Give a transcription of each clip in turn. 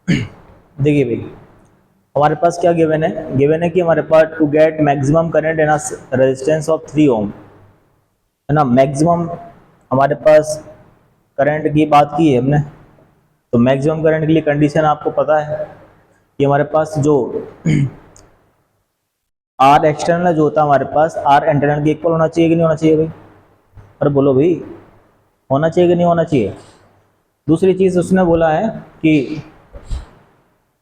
देखिए भाई, हमारे पास क्या गिवन है कि हमारे पास to get maximum current in resistance of 3 ohm, है ना। मैक्सिमम हमारे पास करंट की बात की है हमने, तो मैक्सिमम करंट के लिए कंडीशन आपको पता है कि हमारे पास जो आर एक्सटर्नल जो होता है हमारे पास आर इंटरनल के इक्वल होना चाहिए कि नहीं होना चाहिए भाई? अरे बोलो भाई, होना चाहिए कि नहीं होना चाहिए? दूसरी चीज़ उसने बोला है कि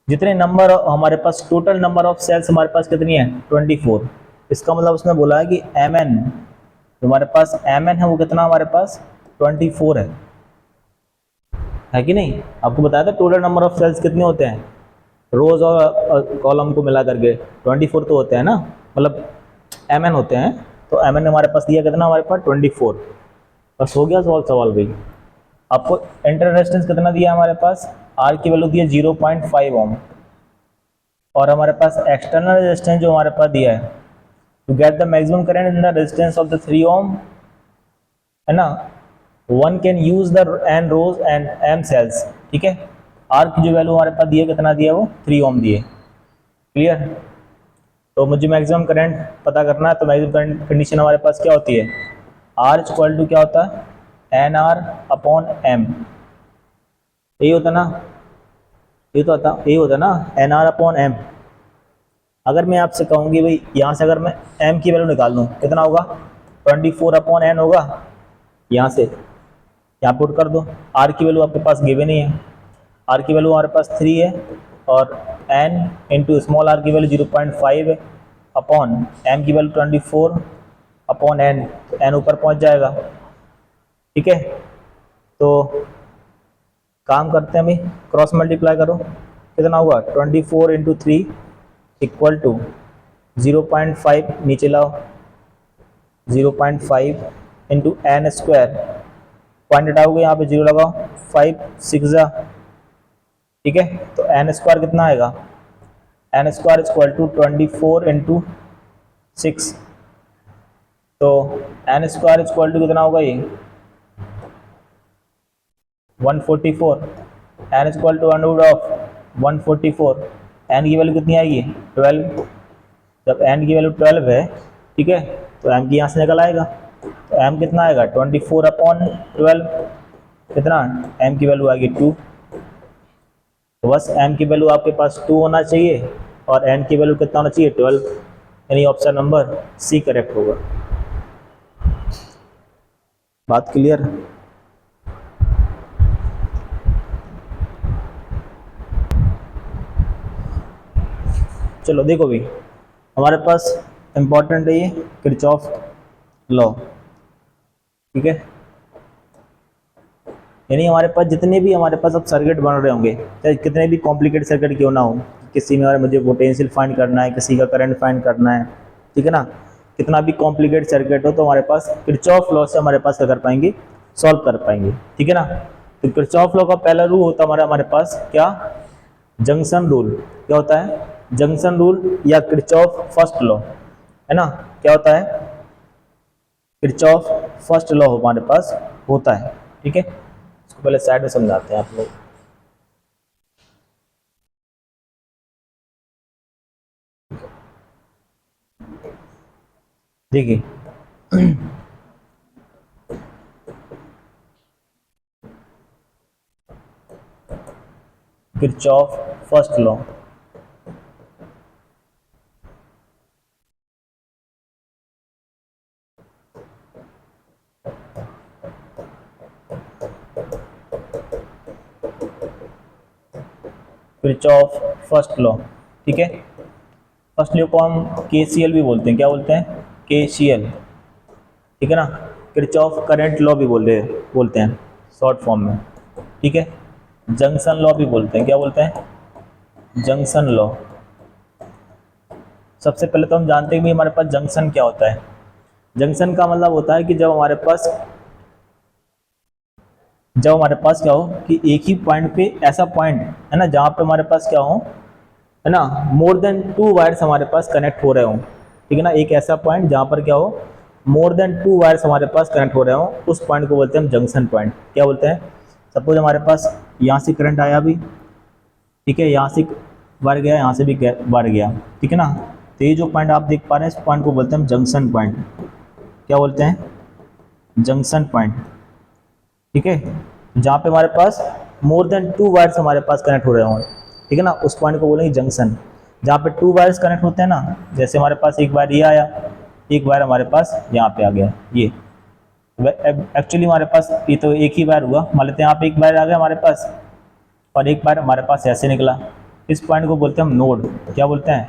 जितने नंबर हमारे पास टोटल नंबर ऑफ सेल्स हमारे पास कितनी है 24। इसका मतलब उसने बोला है कि एम एन, जो हमारे पास एम एन है वो कितना हमारे पास 24 है कि नहीं? आपको बताया था टोटल नंबर ऑफ सेल्स कितने होते हैं रोज और कॉलम को मिला करके 24 तो होते हैं ना, मतलब एम एन होते हैं। तो एम एन ने हमारे पास दिया कितना हमारे पास 24। बस हो गया सॉल्व सवाल भाई। आपको इंटर रेजिस्टेंस कितना दिया हमारे पास, आर की वैल्यू दी है 0.5 ओम, और हमारे पास एक्सटर्नल रेजिस्टेंस जो हमारे पास दिया है to get the maximum current in the resistance of the 3 ohm, है ना। One can use the n rows and m cells, ठीक है। आर की जो वैल्यू हमारे पास दी है कितना दिया, वो 3 ओम दिए। क्लियर? तो मुझे मैक्सिमम करंट पता करना है, तो मैक्सिमम करंट कंडीशन हमारे पास क्या होती है, आर इक्वल टू क्या होता है एन आर अपॉन एम। यही होता ना, यही होता ना एन आर अपॉन एम। अगर मैं आपसे कहूँगी भाई यहाँ से अगर मैं एम की वैल्यू निकाल लूँ कितना होगा, 24 अपॉन एन होगा। यहाँ से यहाँ पुट कर दो, आर की वैल्यू आपके पास गिवन ही है, आर की वैल्यू हमारे पास 3 है, और एन इंटू स्मॉल आर की वैल्यू 0.5 है, अपॉन एम की वैल्यू 24 अपॉन एन, एन ऊपर पहुँच जाएगा। ठीक है, तो काम करते हैं अभी, क्रॉस मल्टीप्लाई करो, कितना हुआ 24 इंटू 3 इक्वल टू 0.5, नीचे लाओ 0.5 इंटू एन स्क्वायर, पॉइंट हटाओगे यहाँ पे 0 लगाओ, 5 6 जा, ठीक है। तो एन स्क्वायर कितना आएगा, n square equal to 24 into 6, तो एन स्क्वायर इक्वल टू कितना होगा ये 144, n equal to under root of 144, n की वैल्यू कितनी आएगी 12। जब एन की वैल्यू 12 है, ठीक है, तो एम की यहाँ से निकल आएगा, तो एम कितना आएगा 24 अपॉन 12, कितना एम की वैल्यू आएगी 2। तो बस एम की वैल्यू आपके पास 2 होना चाहिए और एन की वैल्यू कितना होना चाहिए 12, यानी ऑप्शन नंबर सी करेक्ट होगा। बात क्लियर? चलो देखो भाई, हमारे पास इंपॉर्टेंट है ये किरचॉफ लॉ, ठीक है। यानी हमारे पास जितने भी हमारे पास अब सर्किट बन रहे होंगे, चाहे कितने भी कॉम्प्लिकेटेड सर्किट क्यों ना हो, किसी में मुझे पोटेंशियल फाइंड करना है, किसी का करंट फाइंड करना है, ठीक है ना, कितना भी कॉम्प्लिकेटेड सर्किट हो तो हमारे पास किरचॉफ लॉ से हमारे पास क्या कर पाएंगे, सॉल्व कर पाएंगे, ठीक है ना। तो किरचॉफ लॉ का पहला रूल होता है हमारे पास क्या, जंक्शन रूल। क्या होता है, जंक्शन रूल या किरचॉफ फर्स्ट लॉ, है ना। क्या होता है, किरचॉफ फर्स्ट लॉ हमारे पास होता है, ठीक है। इसको पहले साइड में समझाते हैं आप लोग। देखिए Kirchhoff first law, Kirchhoff first law, ठीक है। फर्स्ट लॉ को हम केसीएल भी बोलते हैं, क्या बोलते हैं, केसीएल, ठीक है ना। किरचॉफ करंट लॉ भी बोलते हैं शॉर्ट फॉर्म में, ठीक है। जंक्शन लॉ भी बोलते हैं, क्या बोलते हैं, जंक्शन लॉ। सबसे पहले तो हम जानते हैं कि हमारे पास जंक्शन क्या होता है। जंक्शन का मतलब होता है कि जब हमारे पास क्या हो कि एक ही पॉइंट पे, ऐसा पॉइंट है ना जहाँ पे हमारे पास क्या हो, है ना, मोर देन 2 वायर्स हमारे पास कनेक्ट हो रहे हो, ठीक है ना। एक ऐसा पॉइंट जहाँ पर क्या हो, मोर देन 2 वायर्स हमारे पास कनेक्ट हो रहे हो, उस पॉइंट को बोलते हैं हम जंक्शन पॉइंट। क्या बोलते हैं, सपोज हमारे पास यहाँ से करंट आया अभी, ठीक है, यहाँ से बढ़ गया, यहाँ से भी बढ़ गया, ठीक है ना। तो ये जो पॉइंट आप देख पा रहे हैं, इस पॉइंट को बोलते हैं हम जंक्शन पॉइंट। क्या बोलते हैं? Junction point. ठीक है, जहाँ पे हमारे पास मोर देन 2 वायर्स हमारे पास कनेक्ट हो रहे हों, ठीक है ना, उस पॉइंट को बोलेंगे जंक्शन। जहाँ पे 2 वायर्स कनेक्ट होते हैं ना, जैसे हमारे पास एक वायर ये आया, एक वायर हमारे पास यहाँ पे आ गया, ये एक्चुअली हमारे पास ये तो एक ही वायर हुआ, मान लेते हैं यहाँ पे एक वायर आ गया हमारे पास और एक वायर हमारे पास ऐसे निकला। इस पॉइंट को बोलते हैं हम नोड। क्या बोलते हैं?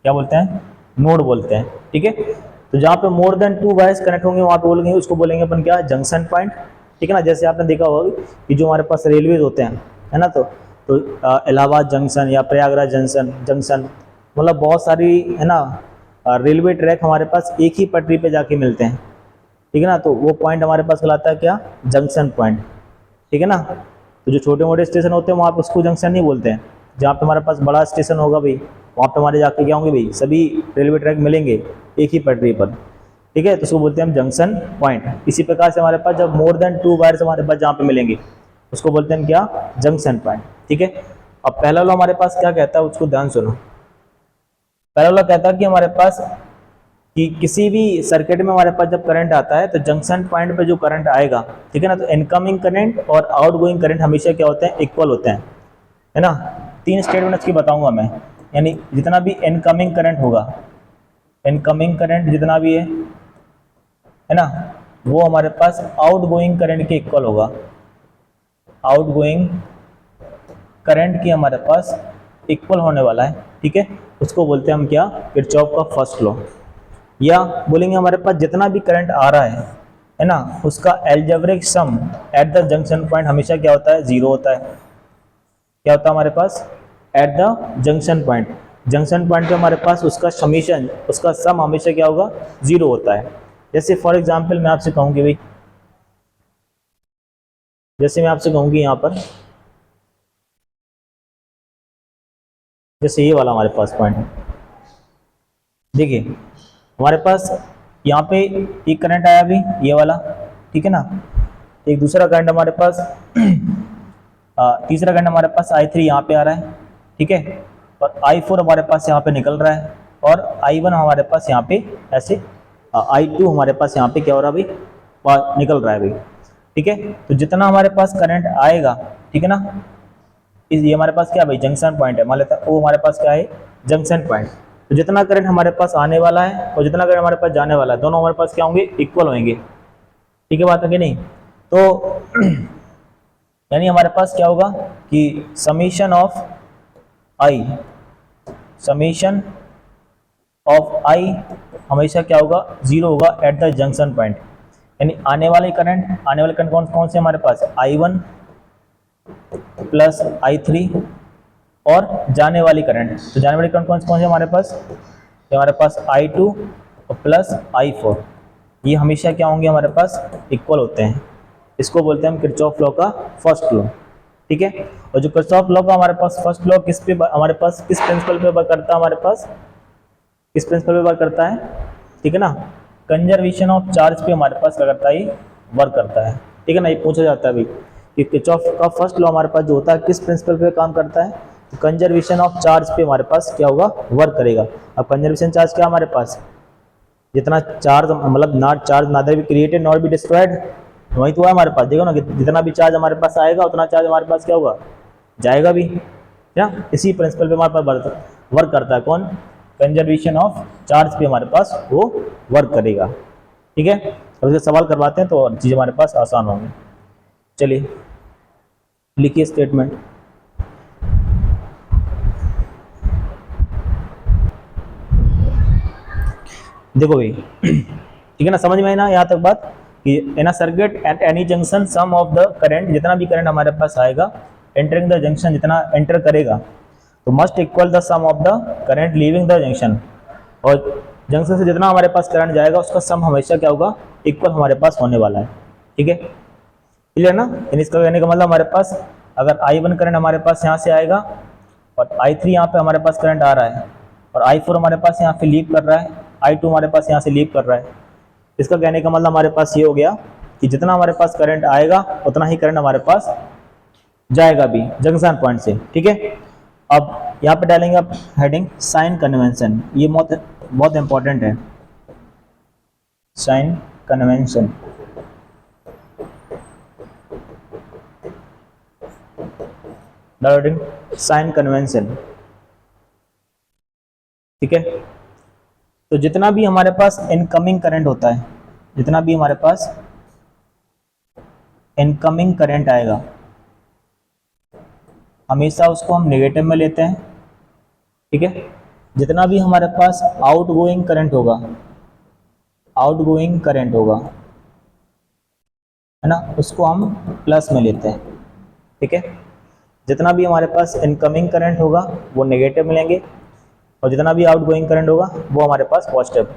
क्या बोलते हैं? नोड बोलते हैं। ठीक है, तो जहाँ पे मोर देन 2 वायर्स कनेक्ट होंगे वहाँ पे बोलेंगे, उसको बोलेंगे अपन क्या? Junction point. ठीक है ना, जैसे आपने देखा होगा कि जो हमारे पास रेलवेज होते हैं, है ना, तो इलाहाबाद जंक्शन या प्रयागराज जंक्शन जंक्शन मतलब बहुत सारी, है ना, रेलवे ट्रैक हमारे पास एक ही पटरी पे जाके मिलते हैं। ठीक है ना, तो वो पॉइंट हमारे पास कहलाता है क्या? Junction point. ठीक है ना, तो जो छोटे मोटे स्टेशन होते हैं वहाँ पे उसको जंक्शन नहीं बोलते हैं। जहाँ पे हमारे पास बड़ा स्टेशन होगा भाई, वहाँ पे हमारे जाके क्या होंगे भाई? सभी रेलवे ट्रैक मिलेंगे एक ही पटरी पर। ठीक है, तो उसको बोलते हैं हम जंक्शन पॉइंट। इसी प्रकार से हमारे पास जब मोर देन 2 वायर्स हमारे पास जहाँ पे मिलेंगे उसको बोलते हैं क्या? Junction point. ठीक है, अब पहला वाला हमारे पास क्या कहता है, उसको ध्यान सुनो। पहला वाला कहता है कि हमारे पास कि किसी भी सर्किट में हमारे पास जब करंट आता है तो जंक्शन पॉइंट पे जो करंट आएगा, ठीक है ना, तो इनकमिंग करंट और आउटगोइंग करंट हमेशा क्या होते हैं? इक्वल होते हैं, है ना। 3 स्टेटमेंट इसकी बताऊंगा मैं, यानी जितना भी इनकमिंग करंट होगा, इनकमिंग करंट जितना भी है ना, वो हमारे पास आउटगोइंग करंट के इक्वल होगा। आउटगोइंग करंट की हमारे पास इक्वल होने वाला है। ठीक है, उसको बोलते हैं हम क्या? किरचॉफ का फर्स्ट लॉ। या बोलेंगे हमारे पास जितना भी करंट आ रहा है ना, उसका algebraic sum eight the junction point हमेशा क्या होता है? 0 होता है। क्या होता है हमारे पास? At the junction point, junction point पे हमारे पास उसका समीशन, उसका सम हमेशा क्या होगा? 0 होता है। जैसे फॉर एग्जांपल मैं आपसे कहूँगी भाई, जैसे मैं आपसे कहूँगी यहाँ पर, जैसे ये वाला हमारे पास पॉइंट है, देखिए हमारे पास यहाँ पे एक करंट आया अभी, ये वाला, ठीक है ना, एक दूसरा करंट हमारे पास तीसरा करंट हमारे पास I3 यहाँ पे आ रहा है, ठीक है, और I4 हमारे पास यहाँ पे निकल रहा है, और I1 हमारे पास यहाँ पे ऐसे, I2 हमारे पास यहाँ पे क्या हो रहा है भाई? निकल रहा है भाई। ठीक है, तो जितना हमारे पास करंट आएगा, ठीक है ना, ये हमारे पास क्या भाई? जंक्शन पॉइंट है, मान लेते हैं वो हमारे पास क्या है? Junction point. तो जितना करंट हमारे पास आने वाला है और जितना करंट हमारे पास जाने वाला है, दोनों हमारे पास क्या होंगे? इक्वल होंगे। ठीक है, बात है कि नहीं? तो यानी हमारे पास क्या होगा कि summation of I, summation of I हमेशा क्या होगा? 0 होगा एट द जंक्शन पॉइंट। यानी आने वाले करंट कौन कौन से हमारे पास? I1 प्लस I3, और जाने वाली करंट, तो जाने वाली करंट कौन से हमारे पास? ये हमारे पास I2 प्लस I4, ये हमेशा क्या होंगे? हमारे पास इक्वल होते हैं। इसको बोलते हैं हम किरचॉफ लॉ का फर्स्ट लॉ। ठीक है, और जो किरचॉफ लॉ का हमारे पास फर्स्ट लॉ किस पे हमारे पास किस प्रिंसिपल पे वर्क करता है? हमारे पास किस प्रिंसिपल पे वर्क करता है? ठीक है ना, कंजर्वेशन ऑफ चार्ज पे हमारे पास क्या करता है? वर्क करता है। ठीक है ना, ये पूछा जाता है भाई कि किरचॉफ का फर्स्ट लॉ हमारे पास जो होता है किस प्रिंसिपल पे काम करता है? तो कंजर्वेशन ऑफ चार्ज पे हमारे पास क्या होगा? वर्क करेगा। अब कंजर्वेशन चार्ज क्या हमारे पास? जितना चार्ज मतलब not charge neither be created not be destroyed, वही तो है हमारे पास। देखो ना कि जितना भी चार्ज हमारे पास आएगा उतना चार्ज हमारे पास क्या होगा? जाएगा भी, क्या? इसी प्रिंसिपल पे हमारे पास वर्क करता है। कौन? कंजर्वेशन ऑफ चार्ज पे हमारे पास वो वर्क करेगा। ठीक है, अब इसका सवाल करवाते हैं तो चीज़ हमारे पास आसान होंगी। चलिए लिखिए स्टेटमेंट। देखो भाई ठीक है ना, समझ में आई ना यहाँ तक बात कि in a circuit at any junction sum of the current, जितना भी करंट हमारे पास आएगा एंटरिंग द जंक्शन, जितना एंटर करेगा तो must equal the sum of the current leaving the junction, और जंक्शन से जितना हमारे पास करंट जाएगा उसका सम हमेशा क्या होगा? इक्वल हमारे पास होने वाला है। ठीक है, क्लियर ना? इसका कहने का मतलब हमारे पास अगर I1 करंट हमारे पास यहाँ से आएगा और I3 यहाँ पे हमारे पास करंट आ रहा है और I4 हमारे पास यहाँ पे लीव कर रहा है, I2 हमारे पास यहाँ से लीव कर रहा है, इसका कहने का मतलब हमारे पास ये हो गया कि जितना हमारे पास करंट आएगा उतना ही करंट हमारे पास जाएगा भी जंक्शन पॉइंट से, ठीक है। अब यहाँ पे डालेंगे आप हेडिंग साइन कन्वेंशन, ये बहुत बहुत इंपॉर्टेंट है, sign convention. Heading sign convention, ठीक है। तो जितना भी हमारे पास इनकमिंग करंट होता है, जितना भी हमारे पास इनकमिंग करंट आएगा, हमेशा उसको हम नेगेटिव में लेते हैं, ठीक है। जितना भी हमारे पास आउटगोइंग करंट होगा, आउटगोइंग करंट होगा, है ना, उसको हम प्लस में लेते हैं, ठीक है। जितना भी हमारे पास इनकमिंग करंट होगा वो नेगेटिव में लेंगे, और जितना भी आउटगोइंग करंट होगा वो हमारे पास पॉजिटिव।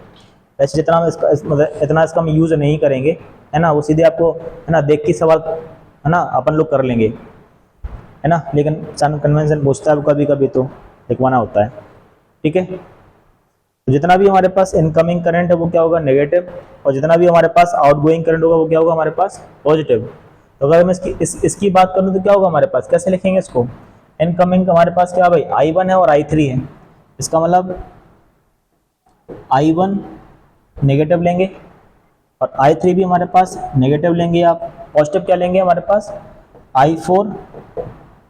वैसे जितना हम मतलब इतना इसका हम यूज़ नहीं करेंगे, है ना, वो सीधे आपको, है ना, देख के सवाल, है ना, अपन लोग कर लेंगे, है ना, लेकिन साइन कन्वेंशन पूछता है कभी कभी तो लिखवाना होता है, ठीक है। तो जितना भी हमारे पास इनकमिंग करंट है वो क्या होगा, नेगेटिव, और जितना भी हमारे पास आउटगोइंग करंट होगा वो क्या होगा, हमारे पास पॉजिटिव। तो अगर मैं इसकी बात करूँ तो क्या होगा हमारे पास, कैसे लिखेंगे इसको, इनकमिंग हमारे पास क्या भाई I1 है और I3 है, इसका मतलब I1 नेगेटिव लेंगे और I3 भी हमारे पास नेगेटिव लेंगे, आप पॉजिटिव क्या लेंगे हमारे पास I4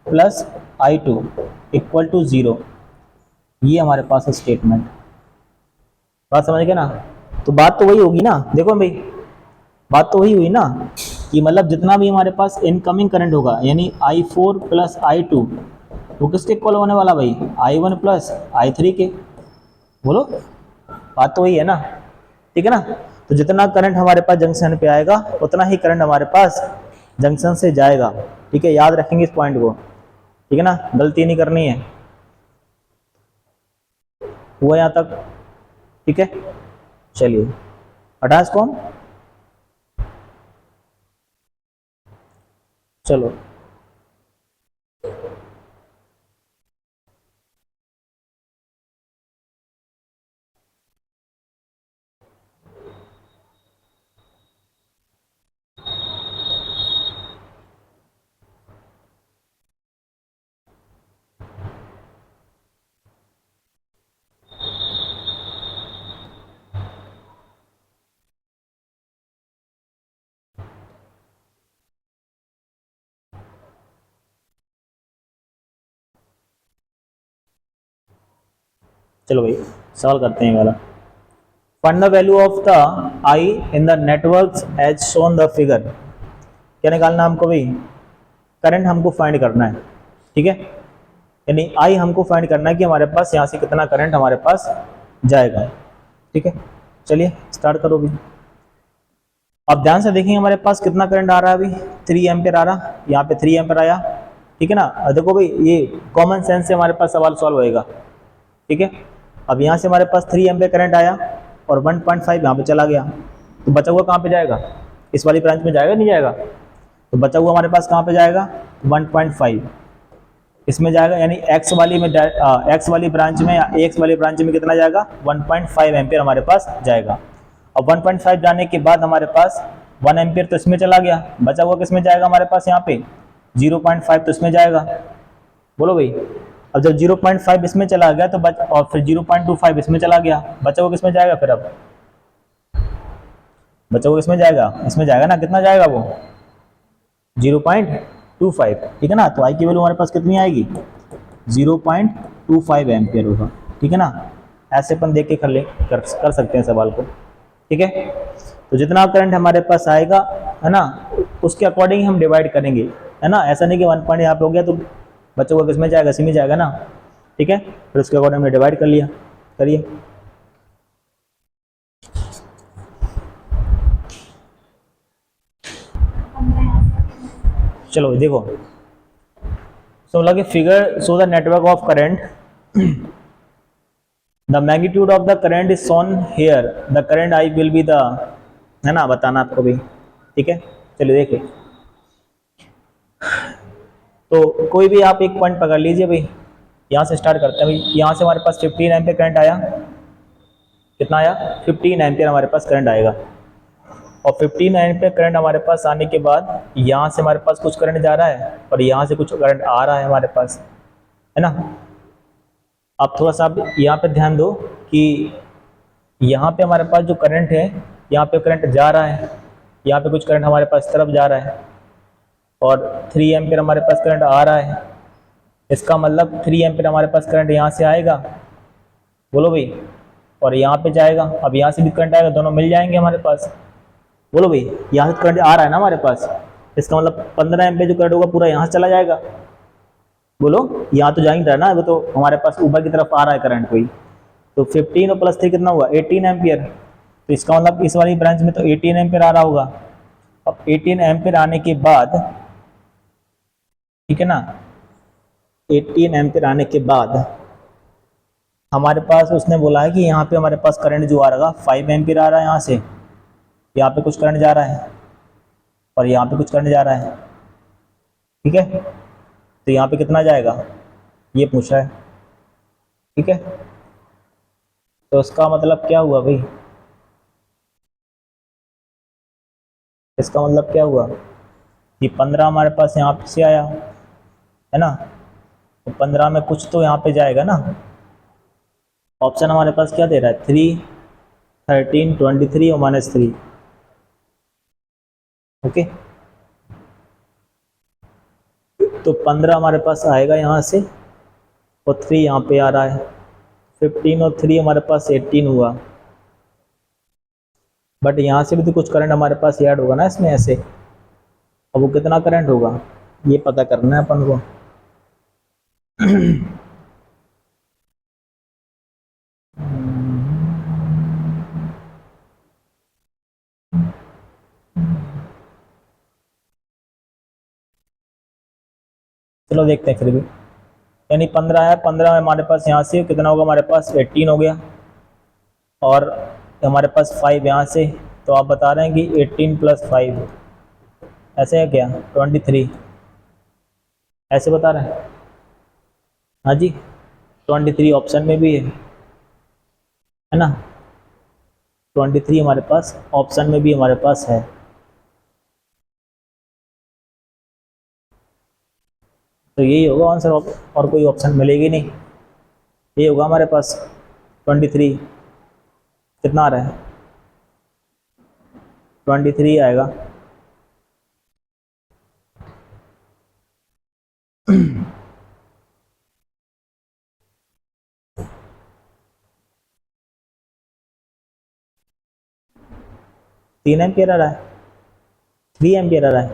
plus I2 equal to 0, ये हमारे पास है स्टेटमेंट। बात समझ गए ना। तो बात तो वही होगी ना, देखो भाई बात तो वही हुई ना कि मतलब जितना भी हमारे पास इनकमिंग करंट होगा यानी I4 प्लस I2 वो किसके इक्वल होने वाला भाई, I1 प्लस I3 के, बोलो बात तो वही है ना, ठीक है ना। तो जितना करंट हमारे पास जंक्शन पे आएगा उतना ही करंट हमारे पास जंक्शन से जाएगा, ठीक है, याद रखेंगे इस पॉइंट को, ठीक है ना, गलती नहीं करनी है। हुआ यहाँ तक, ठीक है। चलिए हटा इसको हम, चलो चलो भाई सवाल करते हैं वाला। Find the value of the I in the networks as shown the figure. क्या निकालना हमको भाई, करंट हमको फाइंड करना है, ठीक है, यानी आई हमको फाइंड करना है कि हमारे पास यहाँ से कितना करंट हमारे पास जाएगा, ठीक है। चलिए स्टार्ट करो भी। अब ध्यान से देखेंगे हमारे पास कितना करंट आ रहा है अभी, 3 एम्पियर आ रहा, यहाँ पे 3 एम्पियर आया, ठीक है ना। देखो भाई ये कॉमन सेंस से हमारे पास सवाल सॉल्व होएगा, ठीक है। अब यहाँ से हमारे पास 3 एम्पियर करंट आया और 1.5 यहाँ पे चला गया, तो बचा हुआ कहाँ पे जाएगा, इस वाली ब्रांच में जाएगा नहीं जाएगा, तो बचा हुआ हमारे पास कहाँ पे जाएगा 1.5 इसमें जाएगा, यानी एक्स वाली में एक्स वाली ब्रांच में या एक्स वाली ब्रांच में कितना जाएगा 1.5 एम्पियर हमारे पास जाएगा। अब 1.5 जाने के बाद हमारे पास 1 एम्पियर तो इसमें चला गया, बचा हुआ किसमें जाएगा हमारे पास यहाँ पे 0.5 तो इसमें जाएगा, बोलो भाई। अब जब 0.5 इसमें चला गया तो और फिर 0.25 इसमें चला गया, बचा हुआ किसमें जाएगा, फिर अब बचा हुआ किसमें जाएगा, इसमें जाएगा ना, कितना जाएगा वो 0.25, ठीक है ना। तो आई की वैल्यू हमारे पास कितनी आएगी 0.25 एम्पियर होगा, ठीक है ना। ऐसे अपन देख के कर सकते हैं सवाल को, ठीक है। तो जितना करंट हमारे पास आएगा, है ना, उसके अकॉर्डिंग हम डिवाइड करेंगे, है ना। ऐसा नहीं कि 1 पॉइंट यहाँ पे हो गया तो बच्चों को किसमें जाएगा, इसी में जाएगा ना, ठीक है। फिर उसके अकॉर्डिंग हमने डिवाइड कर लिया, करिए। चलो देखो, सो लगे figure show the network of current, the magnitude of the current is shown here, the current I will be the, है ना, बताना आपको भी, ठीक है। चलिए देखिए, तो कोई भी आप एक पॉइंट पकड़ लीजिए भाई, यहाँ से स्टार्ट करते हैं भाई। यहाँ से हमारे पास 15 एम्पियर करंट आया, कितना आया 15 एम्पियर हमारे पास करंट आएगा, और 15 एम्पीयर करंट हमारे पास आने के बाद यहाँ से हमारे पास कुछ करंट जा रहा है और यहाँ से कुछ करंट आ रहा है हमारे पास, है ना। अब थोड़ा सा आप यहाँ पे ध्यान दो कि यहाँ पे हमारे पास जो करंट है, यहाँ पे करंट जा रहा है, यहाँ पे कुछ करंट हमारे पास तरफ जा रहा है और 3 एम्पीयर हमारे पास करंट आ रहा है। इसका मतलब 3 एम्पीयर हमारे पास करंट यहाँ से आएगा, बोलो भाई, और यहाँ पे जाएगा। अब यहाँ से भी करंट आएगा, दोनों मिल जाएंगे हमारे पास, बोलो भाई। यहाँ से करंट आ रहा है ना हमारे पास, इसका मतलब 15 एम्पीयर जो करंट होगा पूरा यहाँ से चला जाएगा, बोलो। यहाँ तो जा ही रहा है ना, वो तो हमारे पास ऊपर की तरफ आ रहा है करंट कोई। तो 15 और +3 कितना हुआ, 18 एम्पीयर। तो इसका मतलब इस वाली ब्रांच में तो 18 एम्पीयर आ रहा होगा। अब 18 एम्पीयर आने के बाद, ठीक है ना, 18 एम्पीयर आने के बाद हमारे पास उसने बोला है कि यहाँ पे हमारे पास करंट जो आ रहा है 5 एम्पीयर आ रहा है, यहाँ से यहाँ पे कुछ करंट जा रहा है और यहाँ पे कुछ करंट जा रहा है, ठीक है। तो यहाँ पे कितना जाएगा ये पूछा है, ठीक है। तो इसका मतलब क्या हुआ भाई, इसका मतलब क्या हुआ कि 15 हमारे पास यहाँ से आया, है ना। तो 15 में कुछ तो यहाँ पे जाएगा ना। ऑप्शन हमारे पास क्या दे रहा है, 3, 13, 23 और -3, ओके। तो 15 हमारे पास आएगा यहाँ से और 3 यहाँ पे आ रहा है। 15 और 3 हमारे पास 18 हुआ, बट यहाँ से भी तो कुछ करंट हमारे पास ऐड होगा ना इसमें ऐसे। अब वो कितना करंट होगा ये पता करना है अपन को। चलो देखते हैं फिर भी। यानी 15 है, 15 में हमारे पास यहाँ से कितना होगा, हमारे पास 18 हो गया और हमारे पास 5 यहाँ से। तो आप बता रहे हैं कि 18 + 5 ऐसे है क्या, 23 ऐसे बता रहे हैं। हाँ जी, 23 ऑप्शन में भी है ना। 23 हमारे पास ऑप्शन में भी हमारे पास है। तो यही होगा आंसर, और कोई ऑप्शन मिलेगी नहीं, ये होगा हमारे पास 23। कितना आ रहा है, 23 आएगा। तीन एम्पियर आ रहा है, 3 एम्पियर आ रहा है,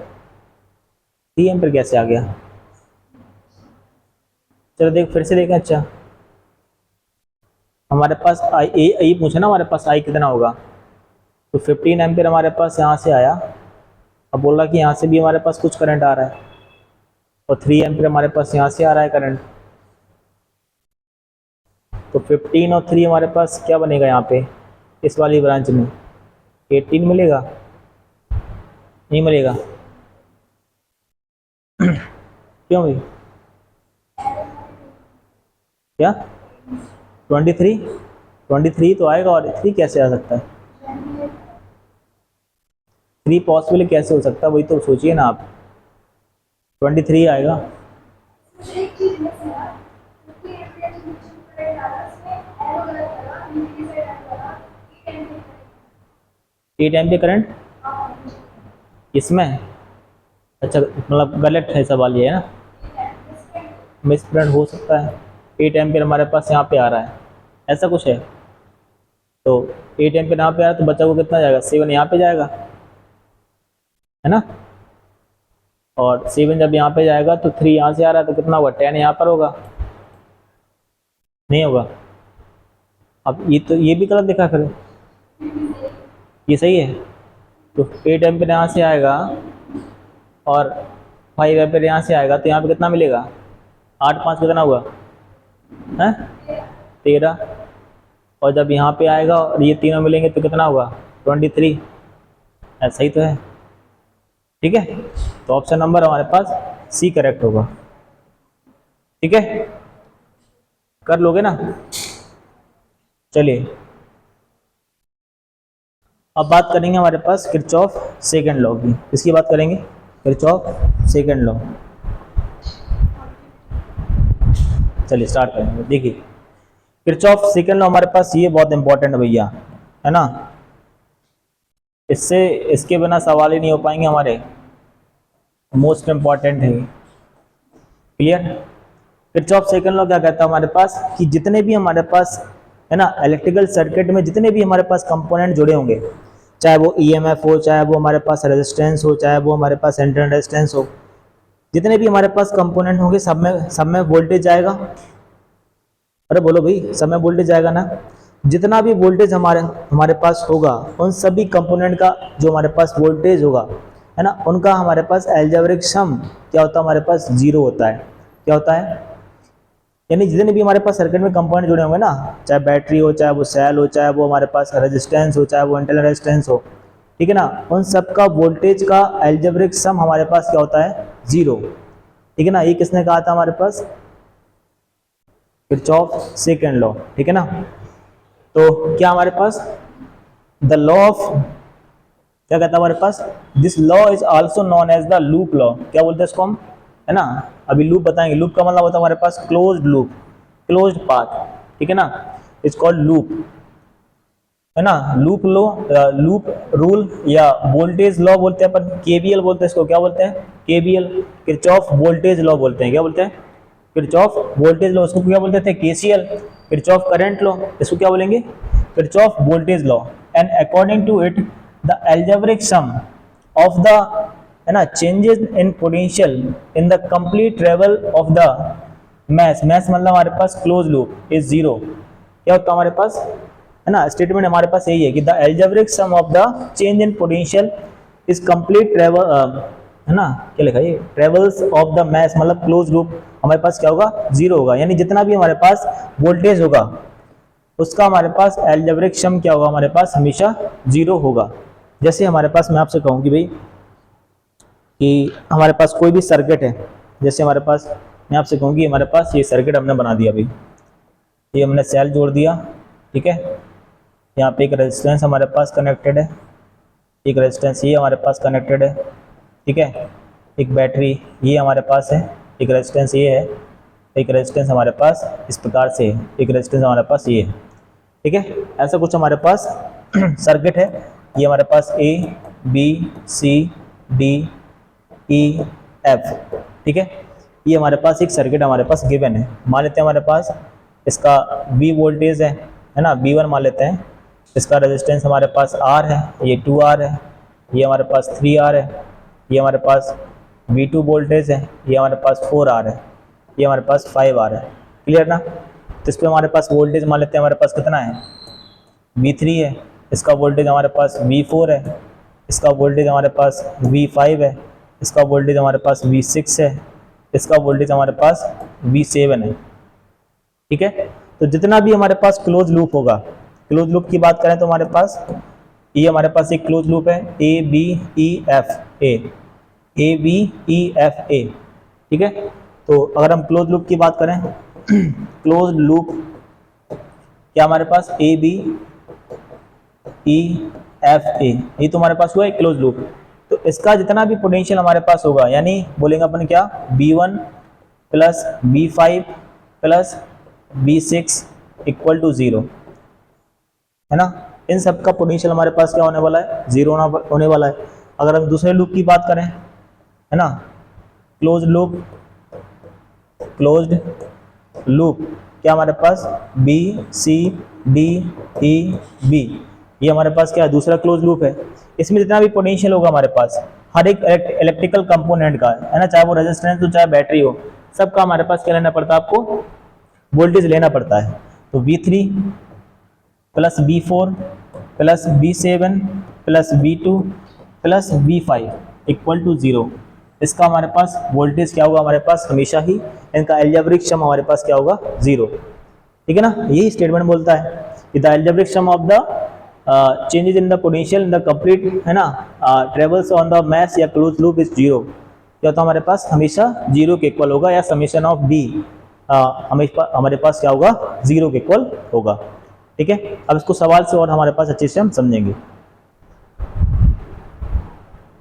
3 एम्पियर कैसे आ गया। चलो देख फिर से देखें। अच्छा हमारे पास आई ए पूछा ना, हमारे पास आई कितना होगा। तो 15 एम्पियर हमारे पास यहाँ से आया। अब बोल रहा कि यहाँ से भी हमारे पास कुछ करंट आ रहा है और 3 एम्पियर हमारे पास यहाँ से आ रहा है करंट। तो 15 और 3 हमारे पास क्या बनेगा यहाँ पे, इस वाली ब्रांच में 18 मिलेगा, नहीं मिलेगा। क्यों भाई, क्या 23 तो आएगा और 3 कैसे आ सकता है, 3 पॉसिबल कैसे हो सकता है, वही तो सोचिए ना आप। 23 आएगा। एट एम्पियर करंट इसमें, अच्छा मतलब गलत है सवाल ये, है ना, मिसप्रिंट हो सकता है। 8 एम्पियर हमारे पास यहाँ पे आ रहा है, ऐसा कुछ है। तो 8 एम्पियर यहाँ पे आ रहा है, तो बच्चा को कितना जाएगा, 7 यहाँ पे जाएगा, है ना। और 7 जब यहाँ पे जाएगा तो 3 यहाँ से आ रहा है, तो कितना होगा, 10 यहाँ पर होगा, नहीं होगा। अब ये तो ये भी गलत दिखा फिर, ये सही है। तो 8 एम्पियर यहाँ से आएगा और 5 एम्पियर यहाँ से आएगा, तो यहाँ पे कितना मिलेगा, 8 5 कितना हुआ है, 13। और जब यहाँ पे आएगा और ये तीनों मिलेंगे तो कितना होगा, 23। ऐसा ही तो है, ठीक है। तो ऑप्शन नंबर हमारे पास सी करेक्ट होगा, ठीक है। कर लोगे ना, चलिए। अब बात करेंगे हमारे पास किरचॉफ सेकंड लॉ की। किसकी बात करेंगे? Kirchhoff second law. चलिए स्टार्ट करेंगे। देखिए किरचॉफ सेकंड लॉ हमारे पास ये बहुत इंपॉर्टेंट है भैया, है ना, इससे इसके बिना सवाल ही नहीं हो पाएंगे हमारे, मोस्ट इंपॉर्टेंट है। क्लियर? किरचॉफ सेकंड लॉ क्या कहता है हमारे पास कि जितने भी हमारे पास, है ना, इलेक्ट्रिकल सर्किट में जितने भी हमारे पास कंपोनेंट जुड़े होंगे, चाहे वो ईएमएफ हो, चाहे वो हमारे पास रेजिस्टेंस हो, चाहे वो हमारे पास इंटरनल रेजिस्टेंस हो, जितने भी हमारे पास कंपोनेंट होंगे सब में वोल्टेज आएगा। अरे बोलो भाई, सब में वोल्टेज आएगा ना। जितना भी वोल्टेज हमारे पास होगा, उन सभी कंपोनेंट का जो हमारे पास वोल्टेज होगा, है ना, उनका हमारे पास अलजेब्रिक सम क्या होता है? हमारे पास जीरो होता है। क्या होता है? यानी जितने भी हमारे पास सर्किट में कंपोनेंट जुड़े होंगे ना, चाहे बैटरी हो, चाहे वो सेल हो, चाहे वो हमारे पास रेजिस्टेंस हो, चाहे वो इंटरनल रेजिस्टेंस हो, ठीक है ना, उन सब का वोल्टेज का अलजेब्रिक सम हमारे पास क्या होता है? जीरो। ठीक है ना, ये किसने कहा था हमारे पास? Kirchhoff second law. ठीक है ना। तो क्या हमारे पास द लॉ ऑफ, क्या कहता है हमारे पास? This law is also known as the loop law. क्या बोलते हैं इसको हम, है ना, अभी लूप बताएंगे। लूप का मतलब होता है हमारे पास क्लोज्ड लूप, क्लोज्ड पाथ। ठीक है ना, इट्स कॉल्ड लूप, है ना। लूप लॉ, लूप रूल या वोल्टेज लॉ बोलते हैं अपन, केवीएल बोलते हैं इसको। क्या बोलते हैं? केवीएल, किरचॉफ वोल्टेज लॉ बोलते हैं। क्या बोलते हैं? Kirchhoff voltage law. उसको क्या बोलते थे? KCL, Kirchhoff current law. इसको क्या बोलेंगे? Kirchhoff voltage law. And according to it the algebraic sum of the, है ना, changes in potential in the complete travel of the mesh, mesh मतलब हमारे पास क्लोज लूप, इज जीरो। क्या होता है हमारे पास, है ना, स्टेटमेंट हमारे पास यही है कि the algebraic sum of the change in potential is complete travel, है ना, क्या लिखा है? ट्रेवल्स ऑफ द मैस मतलब क्लोज लूप हमारे पास क्या होगा? जीरो होगा। यानी जितना भी हमारे पास वोल्टेज होगा उसका हमारे पास अलजेब्रिक सम क्या होगा? हमारे पास हमेशा जीरो होगा। जैसे हमारे पास, मैं आपसे कहूँ कि भाई कि हमारे पास कोई भी सर्किट है, जैसे हमारे पास, मैं आपसे कहूँ कि हमारे पास ये सर्किट हमने बना दिया भाई, ये हमने सेल जोड़ दिया, ठीक है, यहाँ पे एक रेजिस्टेंस हमारे पास कनेक्टेड है, एक रेजिस्टेंस ये हमारे पास कनेक्टेड है, ठीक है, एक बैटरी ये हमारे पास है, एक रेजिस्टेंस ये है, एक रेजिस्टेंस हमारे पास इस प्रकार से है, एक रेजिस्टेंस हमारे पास ये है, ठीक है। ऐसा कुछ हमारे पास सर्किट है। ये हमारे पास A B C D E F, ठीक है, ये हमारे पास एक सर्किट हमारे पास गिवन है। मान लेते हैं हमारे पास इसका V वोल्टेज है ना, V1 मान लेते हैं। इसका रेजिस्टेंस हमारे पास R है, ये 2R है, ये हमारे पास 3R है, ये हमारे पास V2 वोल्टेज है, ये हमारे पास 4R है, ये हमारे पास 5R है। क्लियर ना। तो इस पर हमारे पास वोल्टेज मान लेते हैं हमारे पास कितना है? V3 है, इसका वोल्टेज हमारे पास V4 है, इसका वोल्टेज हमारे पास V5 है, इसका वोल्टेज हमारे पास V6 है, इसका वोल्टेज हमारे पास V7 है, ठीक है। तो जितना भी हमारे पास क्लोज लूप होगा, क्लोज लूप की बात करें तो हमारे पास ये हमारे पास एक क्लोज लूप है A B E F A, A B E F A, ठीक है। तो अगर हम क्लोज लूप की बात करें, क्लोज लूप क्या हमारे पास ए बी ई एफ ए, ये तो हमारे पास हुआ है क्लोज लूप। तो इसका जितना भी पोटेंशियल हमारे पास होगा, यानी बोलेंगे अपन क्या, B1 plus B5 plus B6 equal to 0, है ना। इन सब का पोटेंशियल हमारे पास क्या होने वाला है? 0 होने वाला है। अगर हम दूसरे लूप की बात करें, है ना, क्लोज लूप, क्लोज्ड लूप क्या हमारे पास B C D E B, ये हमारे पास क्या है? दूसरा क्लोज लूप है। इसमें जितना भी पोटेंशियल होगा हमारे पास हर एक इलेक्ट्रिकल कंपोनेंट का, है ना, चाहे वो रेजिस्टेंस हो चाहे बैटरी हो, सबका हमारे पास क्या लेना पड़ता है? आपको वोल्टेज लेना पड़ता है। तो V3 plus B4 plus B7 plus B2 plus B5 equal to 0, इसका हमारे पास वोल्टेज क्या होगा? हमारे पास हमेशा ही इनका अलजेब्रिक सम हमारे पास क्या होगा? 0, ठीक है ना। यही स्टेटमेंट बोलता है कि the algebraic sum of the changes in the potential in the complete, है ना, ट्रेवल्स ऑन द मैस या क्लोज लूप इज 0, क्या होता है? हमारे पास हमेशा 0 के इक्वल होगा, या समेशन ऑफ D हमारे पास क्या होगा? 0 के इक्वल होगा, ठीक है। अब इसको सवाल से और हमारे पास अच्छे से हम समझेंगे।